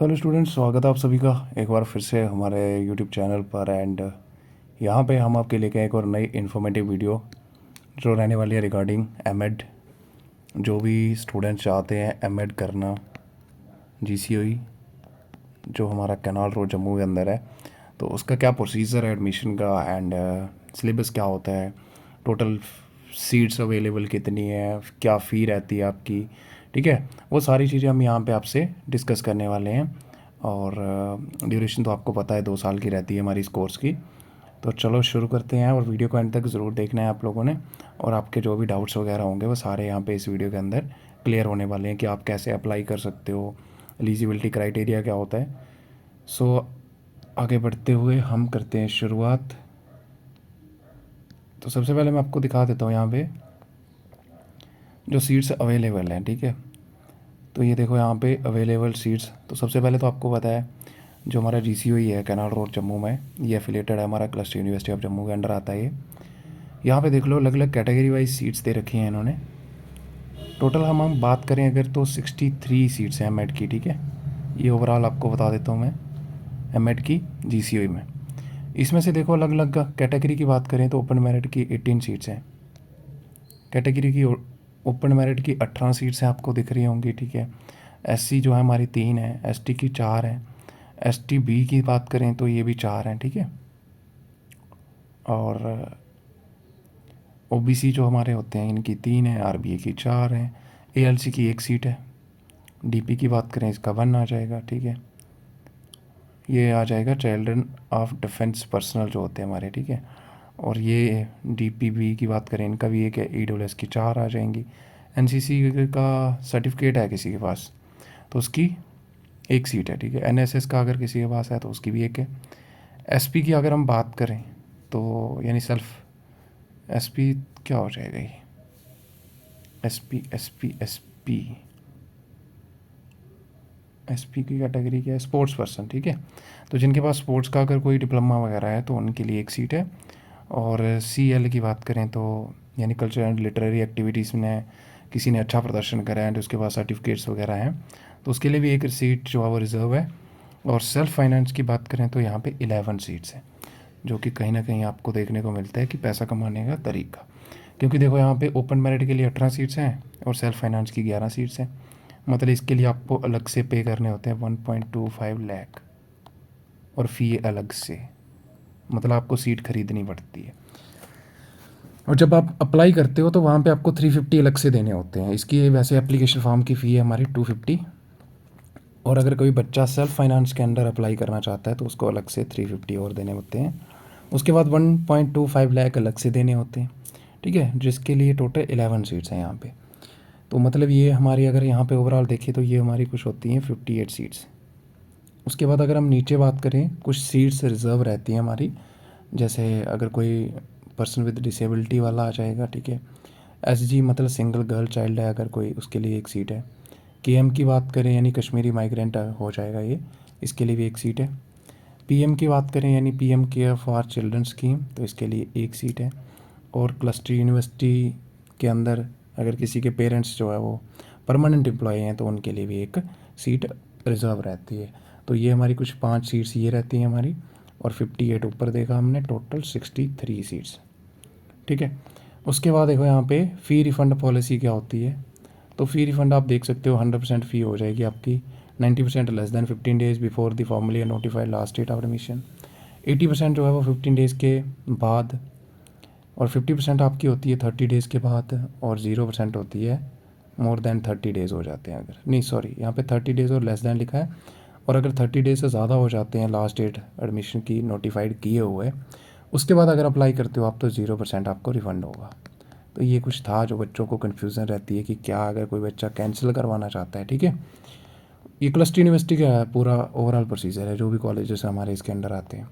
Hello students, स्वागत है आप सभी का एक बार फिर से हमारे यूट्यूब चैनल पर। एंड यहाँ पे हम आपके लेके आए एक और नई इन्फॉर्मेटिव वीडियो जो रहने वाली है रिगार्डिंग एमएड। जो भी स्टूडेंट्स चाहते हैं एमएड करना जीसीओई, जो हमारा कैनाल रोड जम्मू के अंदर है, तो उसका क्या प्रोसीजर है एडमिशन का एंड सिलेबस क्या होता है, टोटल सीट्स अवेलेबल कितनी है, क्या फ़ी रहती है आपकी, ठीक है। वो सारी चीज़ें हम यहाँ पे आपसे डिस्कस करने वाले हैं। और ड्यूरेशन तो आपको पता है 2 साल की रहती है हमारी इस कोर्स की। तो चलो शुरू करते हैं और वीडियो को एंड तक ज़रूर देखना है आप लोगों ने। और आपके जो भी डाउट्स वगैरह होंगे वो सारे यहाँ पे इस वीडियो के अंदर क्लियर होने वाले हैं कि आप कैसे अप्लाई कर सकते हो, एलिजिबिलिटी क्राइटेरिया क्या होता है। सो आगे बढ़ते हुए हम करते हैं शुरुआत। तो सबसे पहले मैं आपको दिखा देता हूँ यहाँ पे जो सीट्स अवेलेबल हैं, ठीक है। तो ये देखो यहाँ पे अवेलेबल सीट्स। तो सबसे पहले तो आपको पता है जो हमारा जीसीओई है कैनाल रोड जम्मू में, ये एफिलेटेड है हमारा क्लस्टर यूनिवर्सिटी ऑफ जम्मू के अंडर आता है ये। यहाँ पे देख लो अलग अलग कैटेगरी वाइज सीट्स दे रखी हैं इन्होंने। टोटल हम बात करें अगर तो 63 सीट्स हैं एमएड की, ठीक है। ये ओवरऑल आपको बता देता हूँ मैं एमएड की जीसीओई में। इसमें से देखो अलग अलग कैटेगरी की बात करें तो ओपन मेरिट की 18 सीट्स हैं, कैटेगरी की ओपन मेरिट की 18 सीट्स हैं आपको दिख रही होंगी, ठीक है। एससी जो है हमारी 3 है, एसटी की 4 है, एसटी बी की बात करें तो ये भी 4 हैं, ठीक है। और ओबीसी जो हमारे होते हैं इनकी 3 है, आरबीए की 4 है, एएलसी की 1 सीट है। डीपी की बात करें इसका 1 आ जाएगा, ठीक है। ये आ जाएगा चिल्ड्रन ऑफ डिफेंस पर्सनल जो होते हैं हमारे, ठीक है। और ये डीपीबी की बात करें इनका भी एक है, ईडब्ल्यूएस की 4 आ जाएंगी। एनसीसी का सर्टिफिकेट है किसी के पास तो उसकी 1 सीट है, ठीक है। एनएसएस का अगर किसी के पास है तो उसकी भी 1 है। एसपी की अगर हम बात करें तो यानी सेल्फ एसपी क्या हो जाएगा ये, एसपी एसपी एसपी एसपी की कैटेगरी क्या है, स्पोर्ट्स पर्सन, ठीक है। तो जिनके पास स्पोर्ट्स का अगर कोई डिप्लोमा वगैरह है तो उनके लिए 1 सीट है। और सीएल की बात करें तो यानी कल्चरल एंड लिटरेरी एक्टिविटीज़ में किसी ने अच्छा प्रदर्शन करा है तो उसके पास सर्टिफिकेट्स वगैरह हैं तो उसके लिए भी 1 सीट जो है वो रिज़र्व है। और सेल्फ फाइनेंस की बात करें तो यहाँ पे 11 सीट्स हैं, जो कि कहीं ना कहीं आपको देखने को मिलता है कि पैसा कमाने का तरीका। क्योंकि देखो यहाँ पे ओपन मेरिट के लिए 18 सीट्स हैं और सेल्फ फाइनेंस की 11 सीट्स हैं। मतलब इसके लिए आपको अलग से पे करने होते हैं 1.25 लाख और फ़ी अलग से, मतलब आपको सीट खरीदनी पड़ती है। और जब आप अप्लाई करते हो तो वहाँ पे आपको 350 अलग से देने होते हैं। इसकी वैसे एप्लीकेशन फॉर्म की फ़ी है हमारी 250। और अगर कोई बच्चा सेल्फ फाइनेंस के अंडर अप्लाई करना चाहता है तो उसको अलग से 350 और देने होते हैं। उसके बाद 1.25 लाख अलग से देने होते हैं, ठीक है, जिसके लिए टोटल 11 सीट्स हैं यहाँ पे। तो मतलब ये हमारी अगर यहाँ पे ओवरऑल देखें तो ये हमारी कुछ होती हैं 58 सीट्स। उसके बाद अगर हम नीचे बात करें कुछ सीट्स रिज़र्व रहती हैं हमारी, जैसे अगर कोई पर्सन विद डिसेबिलिटी वाला आ जाएगा, ठीक है। एसजी मतलब सिंगल गर्ल चाइल्ड है अगर कोई, उसके लिए 1 सीट है। केएम की बात करें यानी कश्मीरी माइग्रेंट हो जाएगा ये, इसके लिए भी 1 सीट है। पीएम की बात करें यानी PM care for children scheme, तो इसके लिए 1 सीट है। और क्लस्टर यूनिवर्सिटी के अंदर अगर किसी के पेरेंट्स जो है वो परमानेंट एम्प्लॉय हैं तो उनके लिए भी 1 सीट रिज़र्व रहती है। तो ये हमारी कुछ 5 सीट्स ये रहती हैं हमारी, और 58 ऊपर देखा हमने, टोटल 63 सीट्स, ठीक है। उसके बाद देखो यहाँ पे फ़ी रिफ़ंड पॉलिसी क्या होती है। तो फ़ी रिफ़ंड आप देख सकते हो 100% फ़ी हो जाएगी आपकी, 90% less than 15 days before the formally notified last date of admission, 80% जो है वो 15 डेज़ के बाद, और 50% आपकी होती है 30 डेज़ के बाद, और 0% होती है मोर देन 30 डेज़ हो जाते हैं अगर, नहीं सॉरी यहाँ पे 30 डेज़ और लेस दैन लिखा है। और अगर 30 डेज़ से ज़्यादा हो जाते हैं लास्ट डेट एडमिशन की नोटिफाइड किए हुए, उसके बाद अगर अप्लाई करते हो आप तो 0% आपको रिफ़ंड होगा। तो ये कुछ था जो बच्चों को कन्फ्यूज़न रहती है कि क्या अगर कोई बच्चा कैंसिल करवाना चाहता है, ठीक है। ये क्लस्टर यूनिवर्सिटी का है पूरा ओवरऑल प्रोसीजर है, जो भी कॉलेजेस हमारे इसके अंडर आते हैं।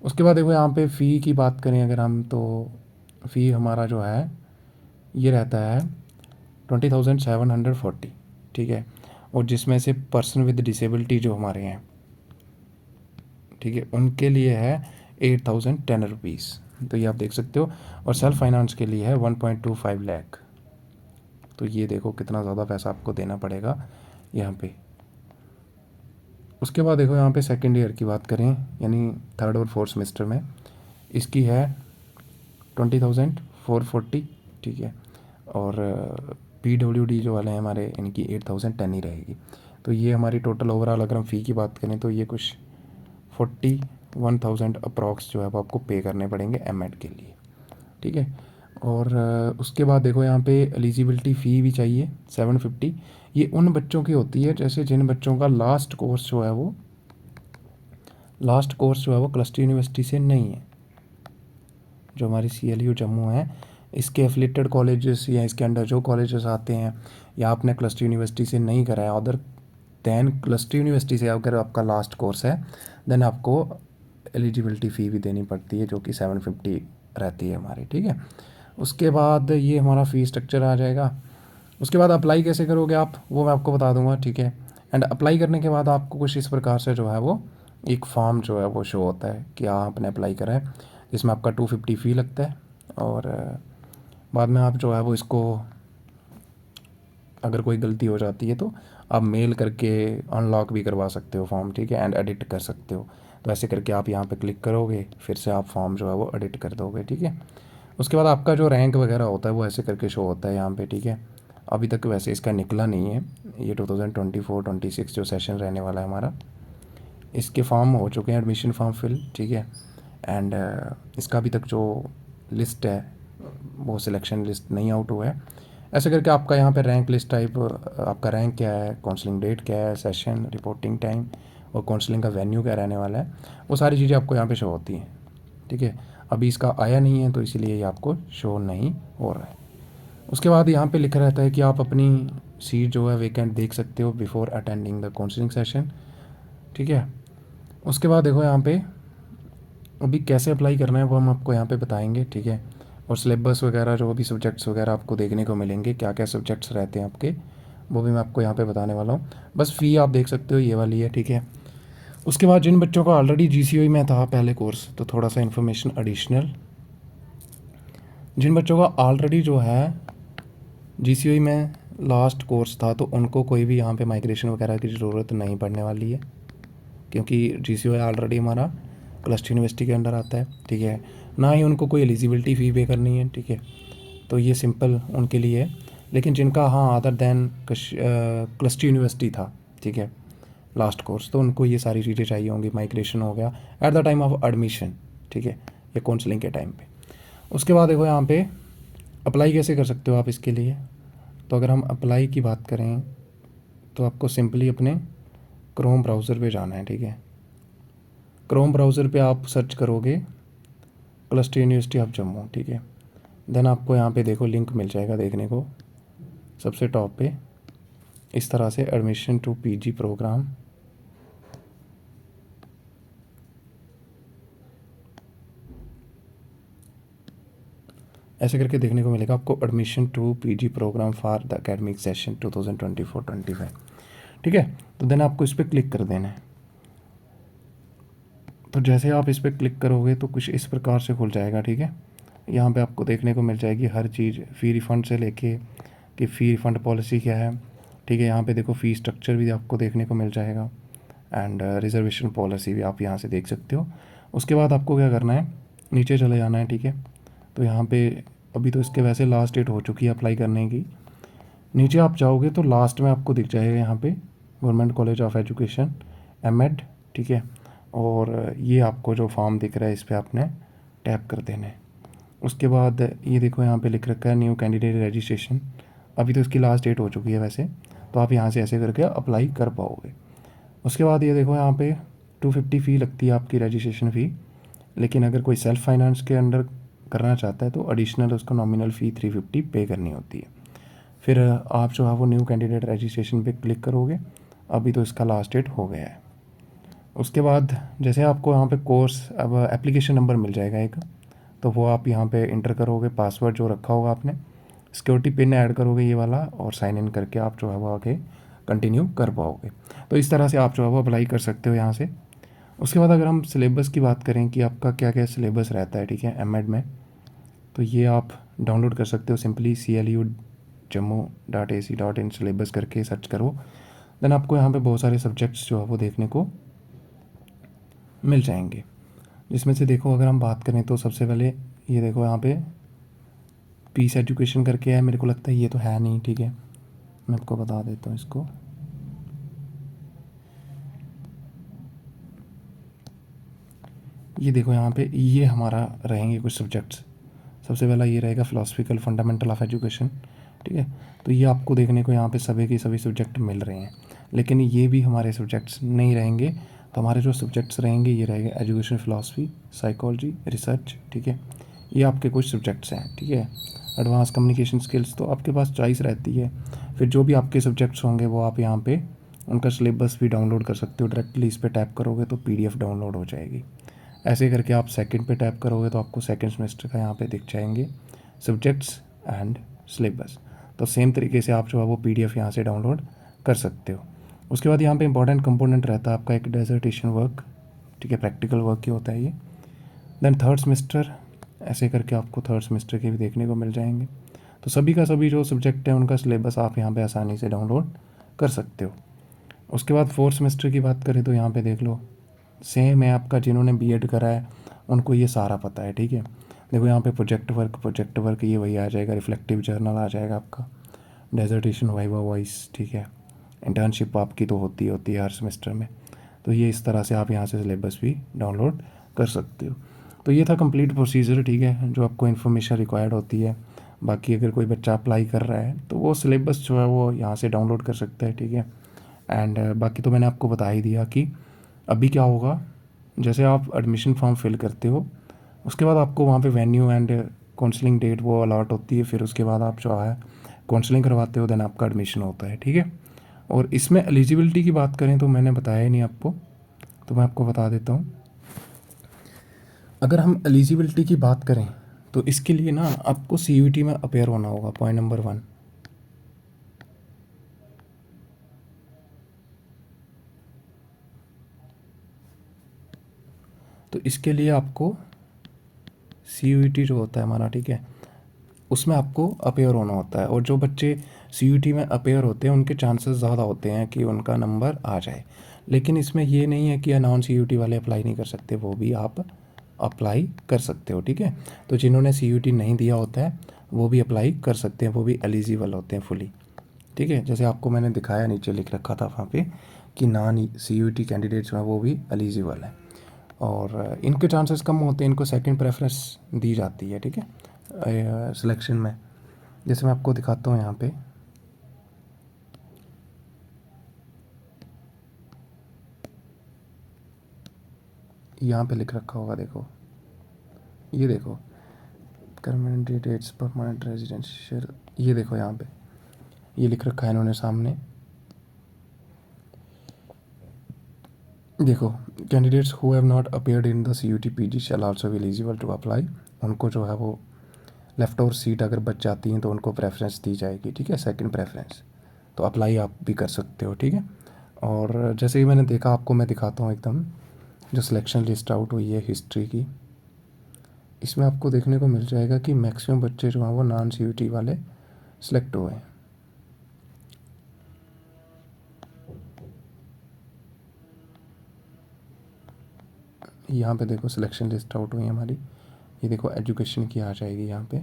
उसके बाद देखो यहाँ पे फ़ी की बात करें अगर हम, तो फ़ी हमारा जो है ये रहता है 20,740, ठीक है। और जिसमें से पर्सन विद डिसेबिलिटी जो हमारे हैं, ठीक है, उनके लिए है 8,010 रुपीज़, तो ये आप देख सकते हो। और सेल्फ फाइनेंस के लिए है 1.25 लाख। तो ये देखो कितना ज़्यादा पैसा आपको देना पड़ेगा यहाँ पे। उसके बाद देखो यहाँ पे सेकेंड ईयर की बात करें, यानी थर्ड और फोर्थ सेमेस्टर में, इसकी है 20,440, ठीक है। और PWD जो वाले हैं हमारे, यानी कि 8,010 ही रहेगी। तो ये हमारी टोटल ओवरऑल अगर हम फ़ी की बात करें तो ये कुछ 41,000 अप्रॉक्स जो है वो आपको पे करने पड़ेंगे एमएड के लिए, ठीक है। और उसके बाद देखो यहाँ पे एलिजिबिलिटी फ़ी भी चाहिए 750। ये उन बच्चों की होती है जैसे जिन बच्चों का लास्ट कोर्स जो है वो क्लस्टर यूनिवर्सिटी से नहीं है। जो हमारी CLU जम्मू है, इसके एफिलेटेड कॉलेजेस या इसके अंडर जो कॉलेजेस आते हैं, या आपने क्लस्टर यूनिवर्सिटी से नहीं करा है, अदर दैन क्लस्टर यूनिवर्सिटी से अगर आपका लास्ट कोर्स है, देन आपको एलिजिबिलिटी फ़ी भी देनी पड़ती है जो कि 750 रहती है हमारी, ठीक है। उसके बाद ये हमारा फ़ी स्ट्रक्चर आ जाएगा। उसके बाद अप्लाई कैसे करोगे आप, वो मैं आपको बता दूंगा, ठीक है। एंड अप्लाई करने के बाद आपको कुछ इस प्रकार से जो है वो एक फॉर्म जो है वो शो होता है कि आपने अप्लाई करा है, जिसमें आपका 250 फ़ी लगता है। और बाद में आप जो है वो इसको, अगर कोई गलती हो जाती है तो आप मेल करके अनलॉक भी करवा सकते हो फॉर्म, ठीक है, एंड एडिट कर सकते हो। तो ऐसे करके आप यहाँ पे क्लिक करोगे, फिर से आप फॉर्म जो है वो एडिट कर दोगे, ठीक है। उसके बाद आपका जो रैंक वगैरह होता है वो ऐसे करके शो होता है यहाँ पे, ठीक है। अभी तक वैसे इसका निकला नहीं है, ये 2024-26 जो सेशन रहने वाला है हमारा, इसके फॉर्म हो चुके हैं, एडमिशन फॉर्म फिल, ठीक है। एंड इसका अभी तक जो लिस्ट है वो सिलेक्शन लिस्ट नहीं आउट हुआ है। ऐसे करके आपका यहाँ पे रैंक लिस्ट टाइप, आपका रैंक क्या है, काउंसलिंग डेट क्या है, सेशन रिपोर्टिंग टाइम और काउंसलिंग का वेन्यू क्या रहने वाला है, वो सारी चीज़ें आपको यहाँ पे शो होती हैं, ठीक है। अभी इसका आया नहीं है तो इसीलिए ये आपको शो नहीं हो रहा है। उसके बाद यहाँ पे लिखा रहता है कि आप अपनी सीट जो है वेकेंट देख सकते हो before attending the counselling session, ठीक है। उसके बाद देखो यहाँ पे अभी कैसे अप्लाई करना है वो हम आपको यहाँ पे बताएंगे, ठीक है। और सिलेबस वगैरह जो भी सब्जेक्ट्स वगैरह आपको देखने को मिलेंगे, क्या क्या सब्जेक्ट्स रहते हैं आपके, वो भी मैं आपको यहाँ पे बताने वाला हूँ। बस फ़ी आप देख सकते हो ये वाली है, ठीक है। उसके बाद जिन बच्चों का ऑलरेडी GCOE में था पहले कोर्स, तो थोड़ा सा इन्फॉर्मेशन एडिशनल, जिन बच्चों का ऑलरेडी जो है GCOE में लास्ट कोर्स था तो उनको कोई भी यहाँ पे माइग्रेशन वगैरह की ज़रूरत नहीं पड़ने वाली है, क्योंकि GCOE ऑलरेडी हमारा क्लस्टर यूनिवर्सिटी के अंडर आता है, ठीक है। ना ही उनको कोई एलिजिबिलिटी फ़ी पे करनी है, ठीक है। तो ये सिंपल उनके लिए है। लेकिन जिनका हाँ अदर देन क्लस्टर यूनिवर्सिटी था, ठीक है, लास्ट कोर्स, तो उनको ये सारी चीज़ें चाहिए होंगी। माइग्रेशन हो गया at the time of admission, ठीक है, या काउंसलिंग के टाइम पे। उसके बाद देखो यहाँ पे अप्लाई कैसे कर सकते हो आप इसके लिए। तो अगर हम अप्लाई की बात करें तो आपको सिंपली अपने क्रोम ब्राउज़र पे जाना है, ठीक है। क्रोम ब्राउज़र पे आप सर्च करोगे क्लस्टर यूनिवर्सिटी ऑफ जम्मू, ठीक है। देन आपको यहाँ पे देखो लिंक मिल जाएगा देखने को सबसे टॉप पे, इस तरह से एडमिशन टू PG प्रोग्राम, ऐसे करके देखने को मिलेगा आपको, admission to PG program for the academic session 2024-25, ठीक है। तो देन आपको इस पर क्लिक कर देना है। तो जैसे आप इस पर क्लिक करोगे तो कुछ इस प्रकार से खुल जाएगा, ठीक है। यहाँ पे आपको देखने को मिल जाएगी हर चीज़, फ़ी रिफ़ंड से लेके कि फ़ी रिफ़ंड पॉलिसी क्या है, ठीक है। यहाँ पे देखो फ़ी स्ट्रक्चर भी आपको देखने को मिल जाएगा, एंड रिज़र्वेशन पॉलिसी भी आप यहाँ से देख सकते हो। उसके बाद आपको क्या करना है, नीचे चले जाना है, ठीक है। तो यहाँ पे अभी तो इसके वैसे लास्ट डेट हो चुकी है अप्लाई करने की। नीचे आप जाओगे तो लास्ट में आपको दिख जाएगा यहाँ पे government college of education MED, ठीक है। और ये आपको जो फॉर्म दिख रहा है इस पर आपने टैप कर देना है। उसके बाद ये देखो यहाँ पे लिख रखा है न्यू कैंडिडेट रजिस्ट्रेशन, अभी तो इसकी लास्ट डेट हो चुकी है वैसे, तो आप यहाँ से ऐसे करके अप्लाई कर पाओगे। उसके बाद ये देखो यहाँ पे 250 फ़ी लगती है आपकी रजिस्ट्रेशन फ़ी, लेकिन अगर कोई सेल्फ़ फाइनेंस के अंडर करना चाहता है तो एडिशनल उसको नॉमिनल फ़ी 350 पे करनी होती है। फिर आप जो है वो न्यू कैंडिडेट रजिस्ट्रेशन पे क्लिक करोगे, अभी तो इसका लास्ट डेट हो गया है। उसके बाद जैसे आपको यहाँ पे कोर्स अब एप्लीकेशन नंबर मिल जाएगा एक, तो वो आप यहाँ पे इंटर करोगे, पासवर्ड जो रखा होगा आपने, सिक्योरिटी पिन ऐड करोगे ये वाला, और साइन इन करके आप जो है वो आगे कंटिन्यू कर पाओगे। तो इस तरह से आप जो है वो अप्लाई कर सकते हो यहाँ से। उसके बाद अगर हम सिलेबस की बात करें कि आपका क्या क्या सिलेबस रहता है, ठीक है, MED में, तो ये आप डाउनलोड कर सकते हो सिंपली CLU jammu.ac.in सिलेबस करके सर्च करो, देन आपको यहाँ पे बहुत सारे सब्जेक्ट्स जो है वो देखने को मिल जाएंगे, जिसमें से देखो अगर हम बात करें तो सबसे पहले ये देखो यहाँ पे पीस एजुकेशन करके है, मेरे को लगता है ये तो है नहीं, ठीक है, मैं आपको बता देता हूँ इसको। ये देखो यहाँ पे ये हमारा रहेंगे कुछ सब्जेक्ट्स। सबसे पहला ये रहेगा फिलोसफिकल फंडामेंटल ऑफ एजुकेशन, ठीक है। तो ये आपको देखने को यहाँ पे सभी के सभी सब्जेक्ट मिल रहे हैं, लेकिन ये भी हमारे सब्जेक्ट्स नहीं रहेंगे। तो हमारे जो सब्जेक्ट्स रहेंगे ये रहेगा एजुकेशन फिलोसफी, साइकोलॉजी, रिसर्च, ठीक है। ये आपके कुछ सब्जेक्ट्स हैं, ठीक है। एडवांस कम्युनिकेशन स्किल्स, तो आपके पास चॉइस रहती है। फिर जो भी आपके सब्जेक्ट्स होंगे वो आप यहाँ पे उनका सिलेबस भी डाउनलोड कर सकते हो। डायरेक्टली इस पर टैप करोगे तो PDF डाउनलोड हो जाएगी। ऐसे करके आप सेकंड पे टैप करोगे तो आपको सेकंड सेमेस्टर का यहाँ पे दिख जाएंगे सब्जेक्ट्स एंड सिलेबस। तो सेम तरीके से आप जो है वो PDF यहाँ से डाउनलोड कर सकते हो। उसके बाद यहाँ पे इंपॉर्टेंट कंपोनेंट रहता है आपका एक डेजर्टेशन वर्क, ठीक है, प्रैक्टिकल वर्क ही होता है ये। देन थर्ड सेमेस्टर, ऐसे करके आपको थर्ड सेमेस्टर के भी देखने को मिल जाएंगे। तो सभी का सभी जो सब्जेक्ट है उनका सिलेबस आप यहाँ पे आसानी से डाउनलोड कर सकते हो। उसके बाद फोर्थ सेमेस्टर की बात करें तो यहाँ पे देख लो, सेम है आपका, जिन्होंने B.Ed करा है उनको ये सारा पता है, ठीक है। देखो यहाँ पे प्रोजेक्ट वर्क ये वही आ जाएगा, रिफ्लेक्टिव जर्नल आ जाएगा आपका, डेजर्टेशन, वाइवा वॉइस, ठीक है। इंटर्नशिप आपकी तो होती है हर सेमेस्टर में। तो ये इस तरह से आप यहाँ से सिलेबस भी डाउनलोड कर सकते हो। तो ये था कंप्लीट प्रोसीजर, ठीक है, जो आपको इन्फॉर्मेशन रिक्वायर्ड होती है। बाकी अगर कोई बच्चा अप्लाई कर रहा है तो वो सिलेबस जो है वो यहाँ से डाउनलोड कर सकता है, ठीक है। एंड बाकी तो मैंने आपको बता ही दिया कि अभी क्या होगा। जैसे आप एडमिशन फॉर्म फिल करते हो उसके बाद आपको वहाँ पे वेन्यू एंड काउंसलिंग डेट वो अलॉट होती है। फिर उसके बाद आप जो है काउंसलिंग करवाते हो, देन आपका एडमिशन होता है, ठीक है। और इसमें एलिजिबिलिटी की बात करें तो मैंने बताया ही नहीं आपको, तो मैं आपको बता देता हूँ। अगर हम एलिजिबिलिटी की बात करें तो इसके लिए ना आपको CUET में अपेयर होना होगा, पॉइंट नंबर 1। तो इसके लिए आपको CUET जो होता है हमारा, ठीक है, उसमें आपको अपेयर होना होता है। और जो बच्चे CUET में अपेयर होते हैं उनके चांसेस ज़्यादा होते हैं कि उनका नंबर आ जाए। लेकिन इसमें ये नहीं है कि नॉन CUET वाले अप्लाई नहीं कर सकते, वो भी आप अप्लाई कर सकते हो, ठीक है। तो जिन्होंने CUET नहीं दिया होता है वो भी अप्लाई कर सकते हैं, वो भी एलिजिबल होते हैं फुली, ठीक है। जैसे आपको मैंने दिखाया, नीचे लिख रखा था वहाँ पे कि नॉन CUET कैंडिडेट जो हैं वो भी एलिजिबल हैं, और इनके चांसेस कम होते हैं, इनको सेकंड प्रेफरेंस दी जाती है, ठीक है, सिलेक्शन में। जैसे मैं आपको दिखाता हूँ यहाँ पे, यहाँ पे लिख रखा होगा, देखो ये देखो, कैंडिडेट्स परमानेंट रेजिडेंशियल, ये देखो यहाँ पे ये लिख रखा है इन्होंने सामने, देखो, candidates who have not appeared in the CUET PG shall also be eligible to apply. उनको जो है वो लेफ़्ट ओवर सीट अगर बच जाती हैं तो उनको प्रेफरेंस दी जाएगी, ठीक है, सेकंड प्रेफरेंस। तो अप्लाई आप भी कर सकते हो, ठीक है। और जैसे ही मैंने देखा, आपको मैं दिखाता हूँ एकदम, जो सिलेक्शन लिस्ट आउट हुई है हिस्ट्री की, इसमें आपको देखने को मिल जाएगा कि मैक्सिमम बच्चे जो हैं वो नॉन CUET वाले सिलेक्ट हुए हैं। यहाँ पे देखो सिलेक्शन लिस्ट आउट हुई है हमारी, ये देखो एजुकेशन की आ जाएगी यहाँ पे,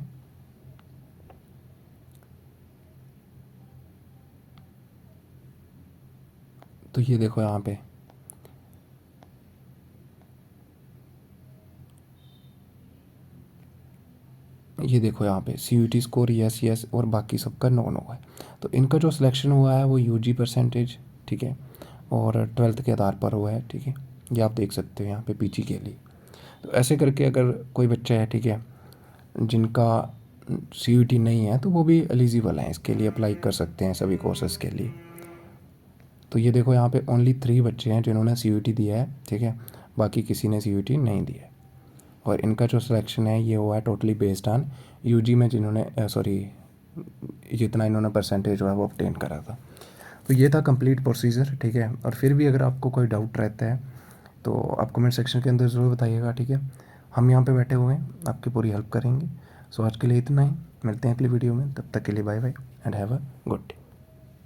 तो ये देखो यहाँ पे ये देखो यहाँ पे CUET स्कोर यस और बाकी सबका नो है। तो इनका जो सिलेक्शन हुआ है वो UG परसेंटेज, ठीक है, और 12th के आधार पर हुआ है, ठीक है। ये आप देख सकते हो यहाँ पे PG के लिए। तो ऐसे करके अगर कोई बच्चा है, ठीक है, जिनका CUET नहीं है तो वो भी एलिजिबल हैं, इसके लिए अप्लाई कर सकते हैं सभी कोर्सेज़ के लिए। तो ये देखो यहाँ पे ओनली 3 बच्चे हैं जिन्होंने CUET दिया है, ठीक है, बाकी किसी ने CUET नहीं दिया है। और इनका जो सिलेक्शन है ये हुआ है टोटली बेस्ड ऑन UG में जिन्होंने जितना इन्होंने परसेंटेज जो है वो ऑब्टेन करा था। तो ये था कंप्लीट प्रोसीजर, ठीक है। और फिर भी अगर आपको कोई डाउट रहता है तो आप कमेंट सेक्शन के अंदर ज़रूर बताइएगा, ठीक है। हम यहाँ पे बैठे हुए हैं, आपकी पूरी हेल्प करेंगे। सो आज के लिए इतना ही, मिलते हैं अगली वीडियो में, तब तक के लिए bye bye and have a good day.